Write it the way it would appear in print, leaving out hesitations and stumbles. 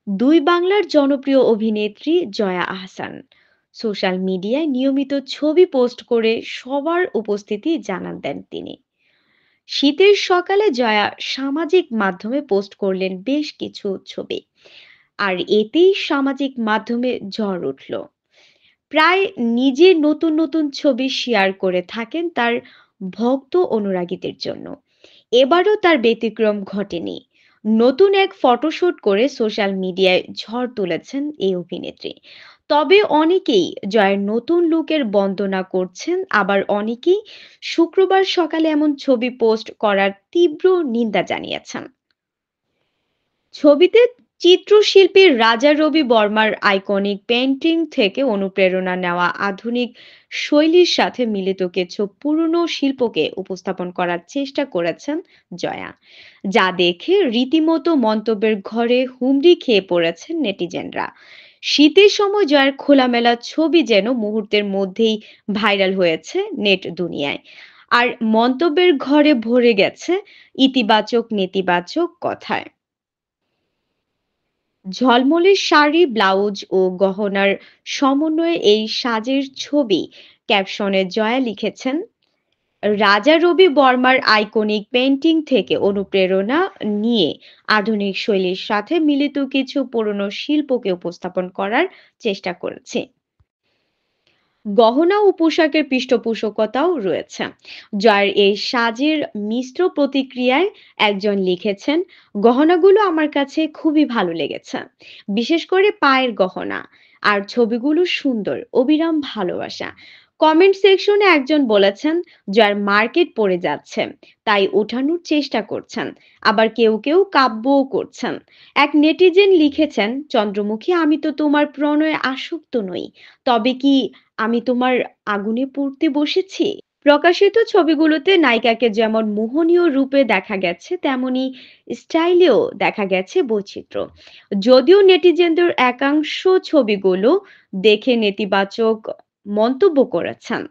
দুই বাংলার জনপ্রিয় অভিনেত্রী জয়া আহসান সোশ্যাল মিডিয়ায় নিয়মিত ছবি পোস্ট করে সবার উপস্থিতি জানান দেন তিনি। শীতের সকালে জয়া সামাজিক মাধ্যমে পোস্ট করলেন বেশ কিছু ছবি, আর এতেই সামাজিক মাধ্যমে ঝড় উঠল। প্রায় নিজের নতুন নতুন ছবি শেয়ার করে থাকেন তার ভক্ত অনুরাগীদের জন্য। এবারও তার ব্যতিক্রম ঘটেনি। নতুন এক ফটোশুট করে সোশ্যাল মিডিয়ায় ঝড় তুলেছেন এই অভিনেত্রী। তবে অনেকেই জয়ের নতুন লুকের বন্দনা করছেন, আবার অনেকেই শুক্রবার সকালে এমন ছবি পোস্ট করার তীব্র নিন্দা জানিয়েছেন। ছবিতে চিত্রশিল্পী রাজা রবি বর্মার আইকনিক পেইন্টিং থেকে অনুপ্রেরণা নেওয়া আধুনিক শৈলীর সাথে মিলিত কিছু পুরনো শিল্পকে উপস্থাপন করার চেষ্টা করেছেন জয়া, যা দেখে রীতিমতো মন্তব্যের ঘরে হুমড়ি খেয়ে পড়েছেন নেটিজেনরা। শীতের সময় জয়ার খোলামেলা ছবি যেন মুহূর্তের মধ্যেই ভাইরাল হয়েছে নেট দুনিয়ায়, আর মন্তব্যের ঘরে ভরে গেছে ইতিবাচক নেতিবাচক কথায়। ঝলমলে শাড়ি, ব্লাউজ ও গহনার সমন্বয়ে এই সাজের ছবি ক্যাপশনে জয়া লিখেছেন, রাজা রবি বর্মার আইকনিক পেইন্টিং থেকে অনুপ্রেরণা নিয়ে আধুনিক শৈলীর সাথে মিলিত কিছু পুরনো শিল্পকে উপস্থাপন করার চেষ্টা করেছি। গহনা ও পোশাকের পৃষ্ঠপোষকতাও রয়েছে। জয়ের এই সাজের মিশ্র প্রতিক্রিয়ায় একজন লিখেছেন, গহনাগুলো আমার কাছে খুবই ভালো লেগেছে, বিশেষ করে পায়ের গহনা। আর ছবিগুলো সুন্দর, অবিরাম ভালোবাসা। কমেন্ট সেকশনে একজন বলেছেন, জয়ের মার্কেট পড়ে যাচ্ছে, তাই ওঠানোর চেষ্টা করছেন। আবার কেউ কেউ কাব্যও করছেন। এক নেটিজেন লিখেছেন, চন্দ্রমুখী, আমি তো তোমার প্রণয়ে আসক্ত নই, তবে কি আমি তোমার আগুনে পুড়তে বসেছি। প্রকাশিত ছবিগুলোতে নায়িকাকে যেমন মোহনীয় রূপে দেখা গেছে, তেমনি স্টাইলেও দেখা গেছে বৈচিত্র্য। যদিও নেটিজেনদের একাংশ ছবিগুলো দেখে নেতিবাচক মন্তব্য করেছেন।